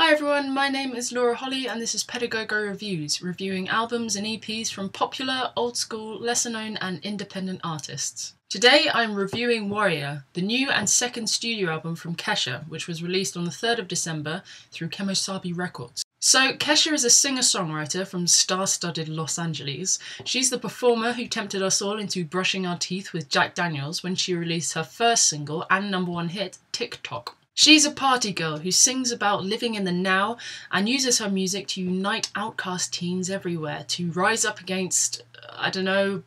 Hi everyone, my name is Laura Holly and this is Pedagogo Reviews, reviewing albums and EPs from popular, old school, lesser known and independent artists. Today I'm reviewing Warrior, the new and second studio album from Kesha, which was released on the 3rd of December through Kemosabe Records. So Kesha is a singer-songwriter from star-studded Los Angeles. She's the performer who tempted us all into brushing our teeth with Jack Daniels when she released her first single and #1 hit, TikTok. She's a party girl who sings about living in the now and uses her music to unite outcast teens everywhere, to rise up against,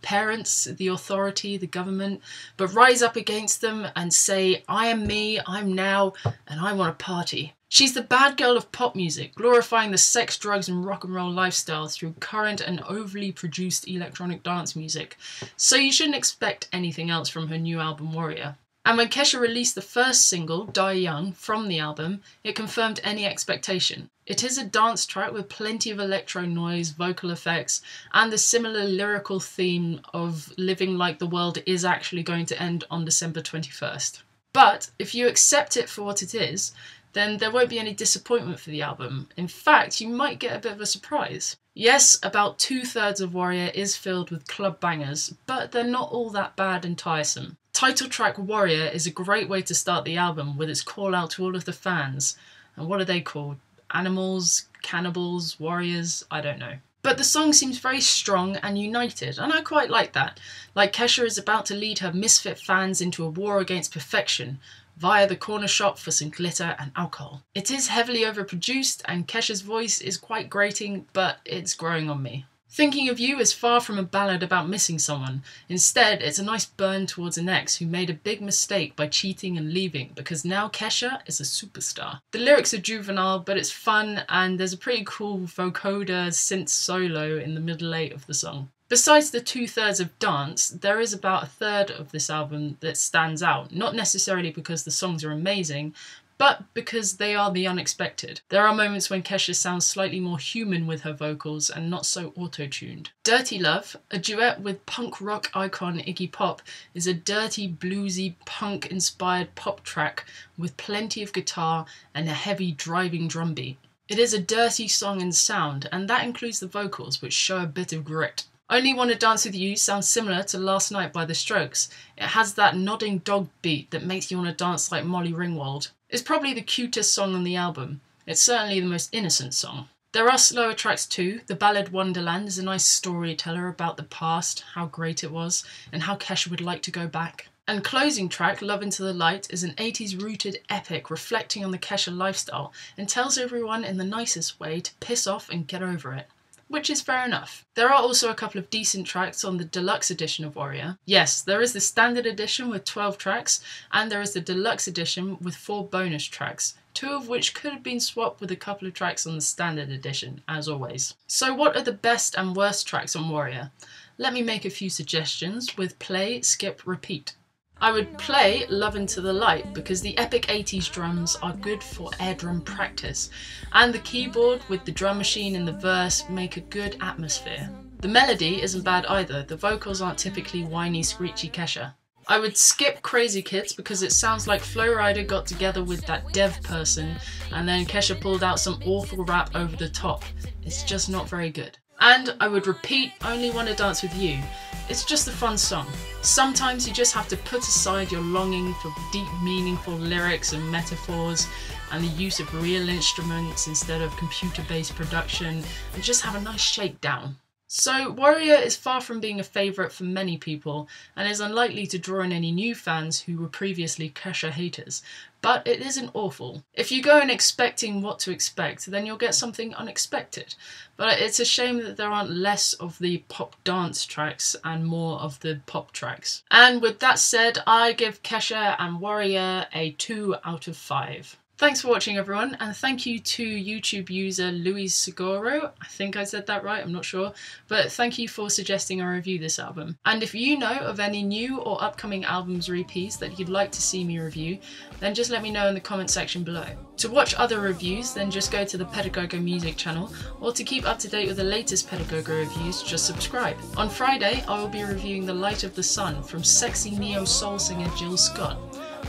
parents, the authority, the government, but rise up against them and say, I am me, I'm now, and I want to party. She's the bad girl of pop music, glorifying the sex, drugs and rock and roll lifestyle through current and overly produced electronic dance music. So you shouldn't expect anything else from her new album Warrior. And when Kesha released the first single, Die Young, from the album, it confirmed any expectation. It is a dance track with plenty of electro noise, vocal effects, and the similar lyrical theme of living like the world is actually going to end on December 21st. But if you accept it for what it is, then there won't be any disappointment for the album. In fact, you might get a bit of a surprise. Yes, about 2/3 of Warrior is filled with club bangers, but they're not all that bad and tiresome. Title track Warrior is a great way to start the album with its call out to all of the fans. And what are they called? Animals? Cannibals? Warriors? I don't know. But the song seems very strong and united, and I quite like that. Like Kesha is about to lead her misfit fans into a war against perfection, via the corner shop for some glitter and alcohol. It is heavily overproduced and Kesha's voice is quite grating, but it's growing on me. Thinking of You is far from a ballad about missing someone. Instead, it's a nice burn towards an ex who made a big mistake by cheating and leaving, because now Kesha is a superstar. The lyrics are juvenile, but it's fun, and there's a pretty cool vocoder synth solo in the middle 8 of the song. Besides the 2/3 of dance, there is about 1/3 of this album that stands out, not necessarily because the songs are amazing, but because they are the unexpected. There are moments when Kesha sounds slightly more human with her vocals and not so auto-tuned. Dirty Love, a duet with punk rock icon Iggy Pop, is a dirty, bluesy, punk-inspired pop track with plenty of guitar and a heavy driving drum beat. It is a dirty song and sound, and that includes the vocals, which show a bit of grit. Only Wanna Dance With You sounds similar to Last Night by The Strokes. It has that nodding dog beat that makes you want to dance like Molly Ringwald. It's probably the cutest song on the album. It's certainly the most innocent song. There are slower tracks too. The ballad Wonderland is a nice storyteller about the past, how great it was, and how Kesha would like to go back. And closing track, Love Into the Light, is an 80s rooted epic reflecting on the Kesha lifestyle and tells everyone in the nicest way to piss off and get over it. Which is fair enough. There are also a couple of decent tracks on the deluxe edition of Warrior. Yes, there is the standard edition with 12 tracks, and there is the deluxe edition with 4 bonus tracks, 2 of which could have been swapped with a couple of tracks on the standard edition, as always. So what are the best and worst tracks on Warrior? Let me make a few suggestions with play, skip, repeat. I would play Love Into the Light because the epic 80s drums are good for air drum practice, and the keyboard with the drum machine in the verse make a good atmosphere. The melody isn't bad either, the vocals aren't typically whiny, screechy Kesha. I would skip Crazy Kids because it sounds like Flo Rida got together with that dev person and then Kesha pulled out some awful rap over the top. It's just not very good. And I would repeat Only Wanna Dance With You. It's just a fun song. Sometimes you just have to put aside your longing for deep, meaningful lyrics and metaphors and the use of real instruments instead of computer-based production and just have a nice shakedown. So Warrior is far from being a favourite for many people and is unlikely to draw in any new fans who were previously Kesha haters, but it isn't awful. If you go in expecting what to expect, then you'll get something unexpected. But it's a shame that there aren't less of the pop dance tracks and more of the pop tracks. And with that said, I give Kesha and Warrior a 2 out of 5. Thanks for watching everyone, and thank you to YouTube user Luis Seguro. I think I said that right, I'm not sure, but thank you for suggesting I review this album. And if you know of any new or upcoming albums or EPs that you'd like to see me review, then just let me know in the comment section below. To watch other reviews, then just go to the Pedagogo Music channel, or to keep up to date with the latest Pedagogo reviews, just subscribe. On Friday, I will be reviewing The Light of the Sun from sexy neo-soul singer Jill Scott.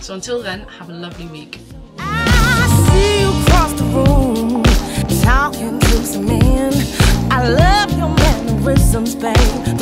So until then, have a lovely week. I see you across the room. sexy man. I love your mannerisms, babe.